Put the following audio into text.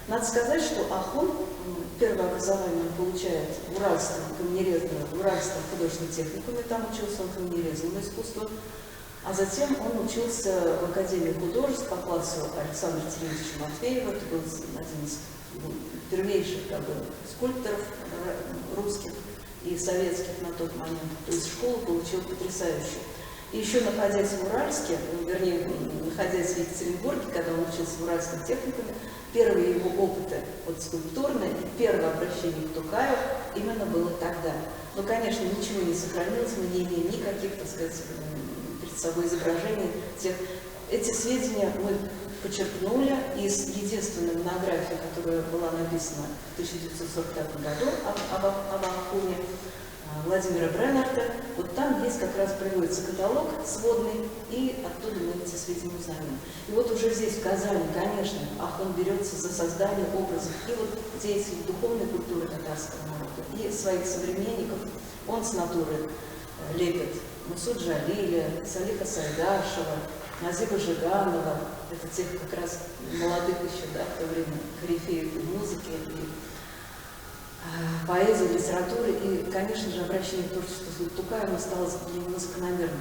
Надо сказать, что Ахун первое образование он получает в Уральском художественном техникуме, там учился он каменерезанному искусству, а затем он учился в Академии художеств по классу Александра Терентьевича Матвеева. Это был один из первейших скульпторов русских и советских на тот момент. То есть школу получил потрясающую. И еще находясь в Уральске, вернее, находясь в Екатеринбурге, когда он учился в Уральском техникуме, первые его опыты скульптурные и первое обращение к Токаю именно было тогда. Но, конечно, ничего не сохранилось, мы не имеем никаких, так сказать, перед собой изображений тех. Эти сведения мы почерпнули из единственной монографии, которая была написана в 1945 году об Ахуне, Владимира Бреннарта. Вот там есть как раз приводится каталог сводный, и оттуда мы эти сведения узнаем. И вот уже здесь, в Казани, конечно, Ахун берется за создание образов и вот деятелей духовной культуры татарского народа, и своих современников. Он с натуры лепит Мусу Джалиля, Салиха Сайдашева, Назиба Жиганова, это тех как раз молодых еще, да, в то время корифеев и музыки, и поэзии, литературы, и, конечно же, обращение к творчеству Токаева стало для него закономерным.